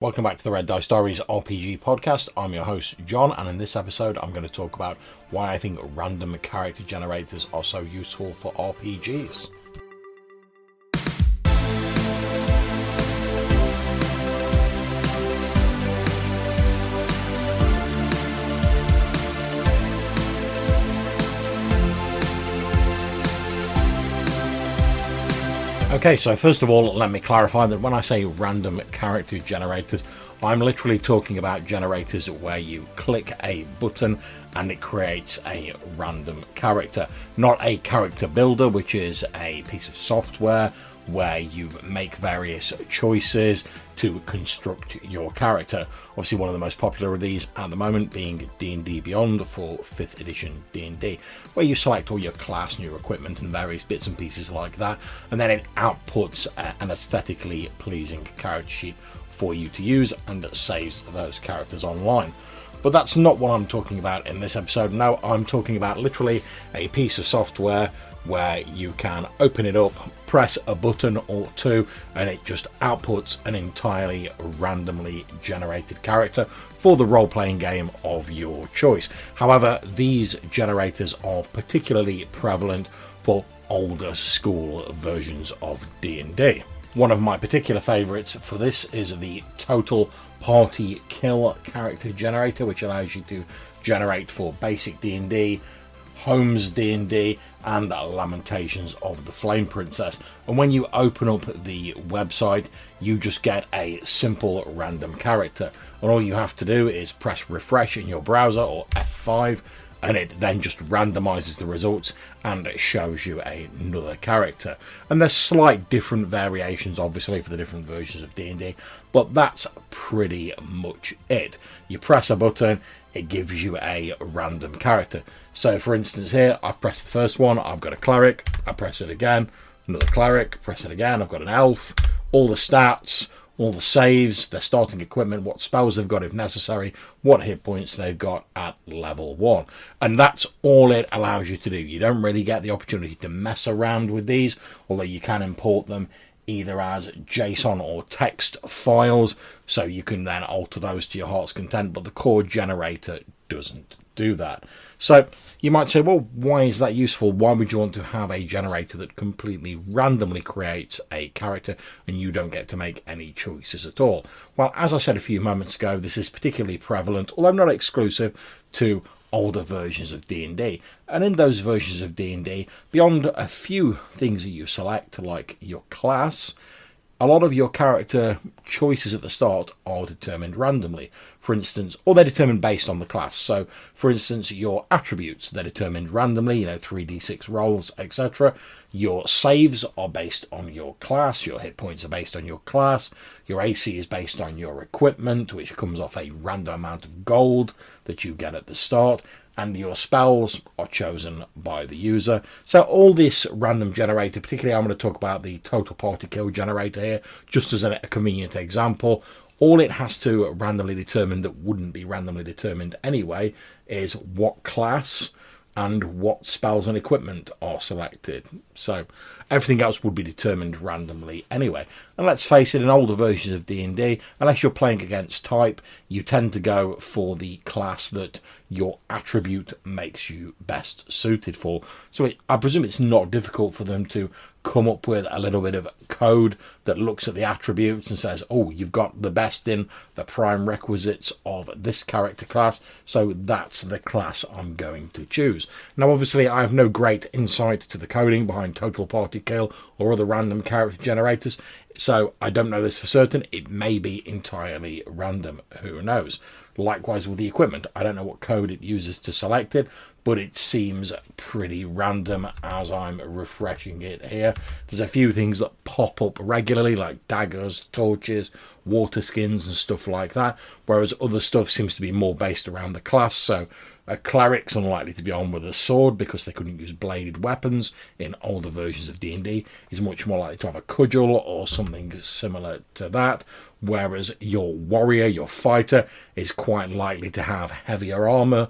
Welcome back to the Red Dice Diaries RPG podcast. I'm your host, John, and in this episode I'm going to talk about why I think random character generators are so useful for RPGs. Okay, so first of all, let me clarify that when I say random character generators, I'm literally talking about generators where you click a button and it creates a random character, not a character builder, which is a piece of software where you make various choices to construct your character. Obviously, one of the most popular of these at the moment being D&D Beyond for 5th edition D&D, where you select all your class and your equipment and various bits and pieces like that, and then it outputs an aesthetically pleasing character sheet for you to use and saves those characters online. But that's not what I'm talking about in this episode. No, I'm talking about literally a piece of software where you can open it up, press a button or two, and it just outputs an entirely randomly generated character for the role-playing game of your choice. However, these generators are particularly prevalent for older school versions of D&D. One of my particular favourites for this is the Total Party Kill character generator, which allows you to generate for basic D&D, Holmes D&D, and Lamentations of the Flame Princess. And when you open up the website, you just get a simple random character, and all you have to do is press refresh in your browser or F5, and it then just randomizes the results and it shows you another character. And there's slight different variations obviously for the different versions of D&D, but that's pretty much it. You press a button, it gives you a random character. So for instance here, I've pressed the first one, I've got a cleric, I press it again, another cleric, press it again, I've got an elf, all the stats, all the saves, their starting equipment, what spells they've got if necessary, what hit points they've got at level 1. And that's all it allows you to do. You don't really get the opportunity to mess around with these, although you can import them either as JSON or text files, so you can then alter those to your heart's content, but the core generator doesn't do that. So you might say, well, why is that useful? Why would you want to have a generator that completely randomly creates a character and you don't get to make any choices at all? Well, as I said a few moments ago, this is particularly prevalent, although not exclusive, to older versions of D&D. And in those versions of D&D, beyond a few things that you select, like your class, a lot of your character choices at the start are determined randomly. For instance, or they're determined based on the class. So, for instance, your attributes, they're determined randomly, 3d6 rolls, etc. Your saves are based on your class. Your hit points are based on your class. Your AC is based on your equipment, which comes off a random amount of gold that you get at the start. And your spells are chosen by the user. So all this random generator, particularly I'm going to talk about the Total Party Kill generator here, just as a convenient example. All it has to randomly determine that wouldn't be randomly determined anyway is what class and what spells and equipment are selected. So everything else would be determined randomly anyway. And let's face it, in older versions of D&D, unless you're playing against type, you tend to go for the class that your attribute makes you best suited for. So I presume it's not difficult for them to come up with a little bit of code that looks at the attributes and says, oh, you've got the best in the prime requisites of this character class, so that's the class I'm going to choose. Now, obviously, I have no great insight to the coding behind Total Party Kill or other random character generators, so I don't know this for certain. It may be entirely random, who knows. Likewise with the equipment, I don't know what code it uses to select it, but it seems pretty random as I'm refreshing it here. There's a few things that pop up regularly, like daggers, torches, water skins and stuff like that, whereas other stuff seems to be more based around the class. So a cleric's unlikely to be on with a sword because they couldn't use bladed weapons in older versions of D&D. He's much more likely to have a cudgel or something similar to that, whereas your warrior, your fighter, is quite likely to have heavier armor,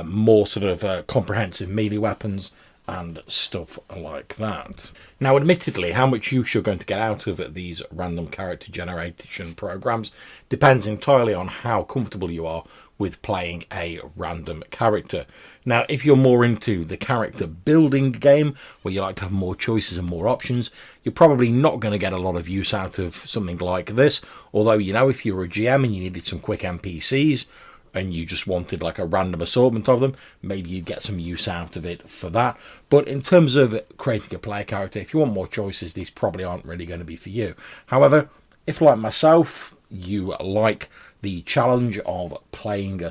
more sort of comprehensive melee weapons, and stuff like that. Now, admittedly, how much use you're going to get out of these random character generation programs depends entirely on how comfortable you are with playing a random character. Now, if you're more into the character building game, where you like to have more choices and more options, you're probably not going to get a lot of use out of something like this. Although, if you're a GM and you needed some quick NPCs, and you just wanted like a random assortment of them, maybe you'd get some use out of it for that. But in terms of creating a player character, if you want more choices, these probably aren't really going to be for you. However, if like myself, you like the challenge of playing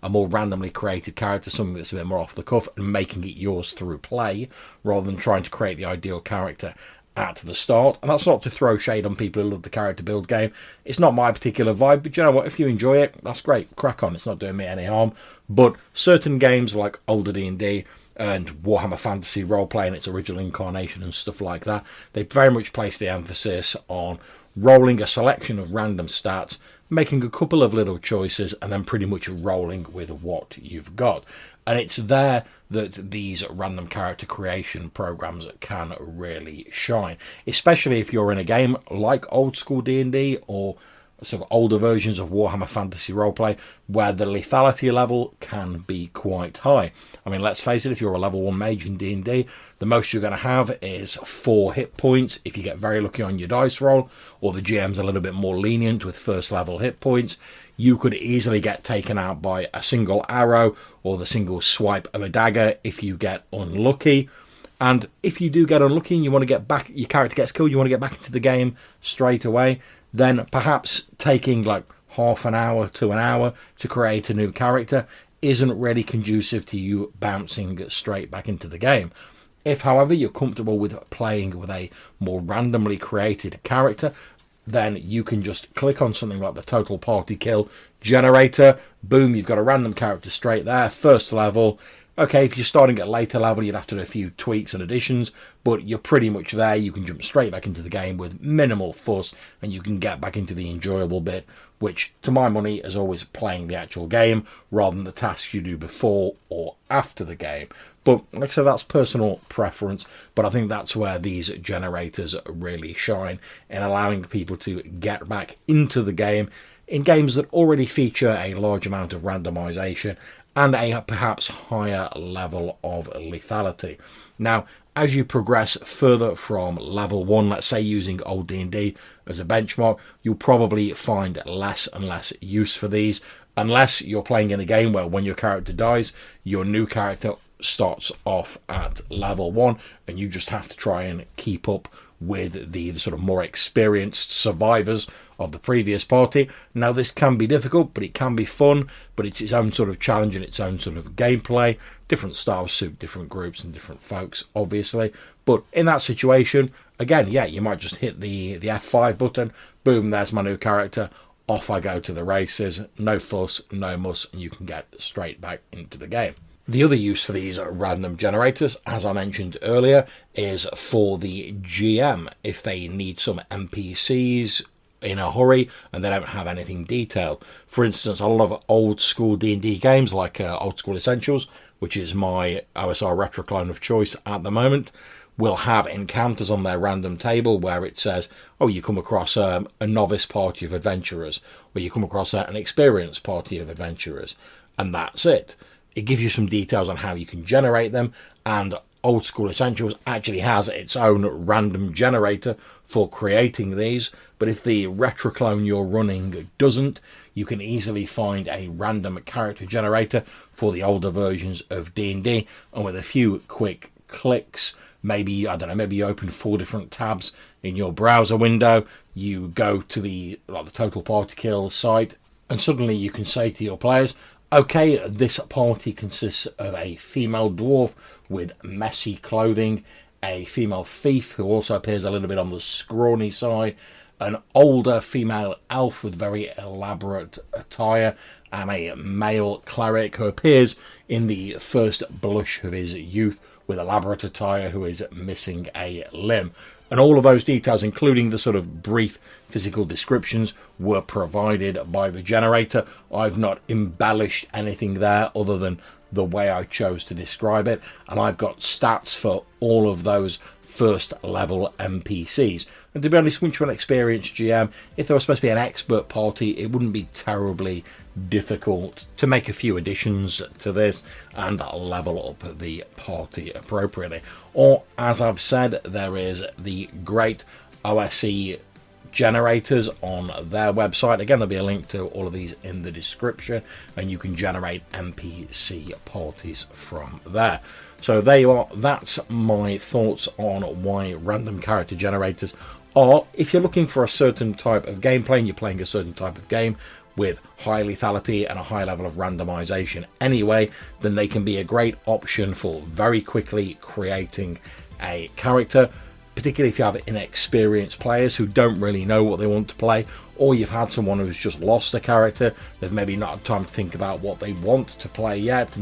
a more randomly created character, something that's a bit more off the cuff, and making it yours through play, rather than trying to create the ideal character at the start. And that's not to throw shade on people who love the character build game. It's not my particular vibe, but you know what, if you enjoy it, that's great, crack on, it's not doing me any harm. But certain games like older D&D and Warhammer Fantasy Roleplay in its original incarnation and stuff like that, they very much place the emphasis on rolling a selection of random stats, making a couple of little choices, and then pretty much rolling with what you've got. And it's there that these random character creation programs can really shine, especially if you're in a game like old school D&D or sort of older versions of Warhammer Fantasy Roleplay, where the lethality level can be quite high. I mean, let's face it, if you're a level 1 mage in D&D, the most you're going to have is 4 hit points if you get very lucky on your dice roll, or the GM's a little bit more lenient with first level hit points. You could easily get taken out by a single arrow or the single swipe of a dagger if you get unlucky. And if you do get unlucky and you want to get back, your character gets killed, you want to get back into the game straight away, then perhaps taking like half an hour to an hour to create a new character isn't really conducive to you bouncing straight back into the game. If, however, you're comfortable with playing with a more randomly created character, then you can just click on something like the total party kill generator. Boom, you've got a random character straight there, first level. Okay, if you're starting at later level, you'd have to do a few tweaks and additions, but you're pretty much there. You can jump straight back into the game with minimal fuss, and you can get back into the enjoyable bit, which, to my money, is always playing the actual game rather than the tasks you do before or after the game. But like I said, that's personal preference, but I think that's where these generators really shine in allowing people to get back into the game in games that already feature a large amount of randomization and a perhaps higher level of lethality. Now, as you progress further from level 1, let's say using old D&D as a benchmark, you'll probably find less and less use for these, unless you're playing in a game where when your character dies, your new character starts off at level 1 and you just have to try and keep up with the sort of more experienced survivors of the previous party. Now, this can be difficult, but it can be fun, but it's its own sort of challenge and its own sort of gameplay. Different styles suit different groups and different folks, obviously. But in that situation, again, yeah, you might just hit the F5 button, boom, there's my new character, off I go to the races, no fuss, no muss, and you can get straight back into the game. The other use for these random generators, as I mentioned earlier, is for the GM. If they need some NPCs in a hurry and they don't have anything detailed. For instance, a lot of old school D&D games like Old School Essentials, which is my OSR retro clone of choice at the moment, will have encounters on their random table where it says, oh, you come across a novice party of adventurers, or you come across an experienced party of adventurers, and that's it. It gives you some details on how you can generate them, and Old School Essentials actually has its own random generator for creating these, but if the retro clone you're running doesn't, you can easily find a random character generator for the older versions of D&D, and with a few quick clicks, maybe you open 4 different tabs in your browser window, you go to the total party kill site, and suddenly you can say to your players, okay, this party consists of a female dwarf with messy clothing, a female thief who also appears a little bit on the scrawny side, an older female elf with very elaborate attire, and a male cleric who appears in the first blush of his youth with elaborate attire who is missing a limb. And all of those details, including the sort of brief physical descriptions, were provided by the generator. I've not embellished anything there other than the way I chose to describe it, and I've got stats for all of those first level NPCs. And to be honest, once you're an experienced GM, if there was supposed to be an expert party, it wouldn't be terribly difficult to make a few additions to this and level up the party appropriately. Or, as I've said, there is the great OSE generators on their website. Again, there'll be a link to all of these in the description, and you can generate NPC parties from there. So there you are. That's my thoughts on why random character generators are, if you're looking for a certain type of gameplay and you're playing a certain type of game with high lethality and a high level of randomization anyway, then they can be a great option for very quickly creating a character, particularly if you have inexperienced players who don't really know what they want to play, or you've had someone who's just lost a character, they've maybe not had time to think about what they want to play yet,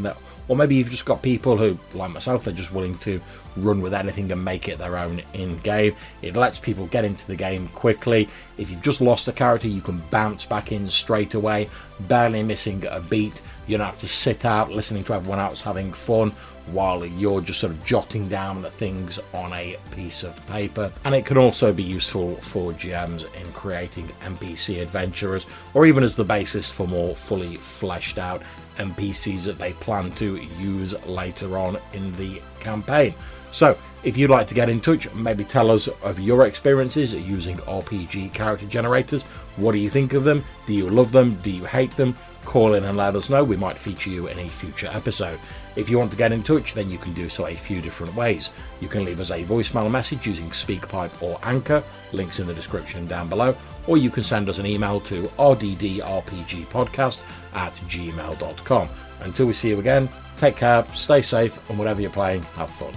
or maybe you've just got people who, like myself, they're just willing to run with anything and make it their own in-game. It lets people get into the game quickly. If you've just lost a character, you can bounce back in straight away, barely missing a beat. You don't have to sit out listening to everyone else having fun while you're just sort of jotting down things on a piece of paper. And it can also be useful for GMs in creating NPC adventurers, or even as the basis for more fully fleshed out NPCs that they plan to use later on in the campaign. So if you'd like to get in touch, maybe tell us of your experiences using RPG character generators. What do you think of them? Do you love them? Do you hate them? Call in and let us know. We might feature you in a future episode. If you want to get in touch, then you can do so a few different ways. You can leave us a voicemail message using SpeakPipe or Anchor, links in the description down below, or you can send us an email to rddrpgpodcast@gmail.com. Until we see you again, take care, stay safe, and whatever you're playing, have fun.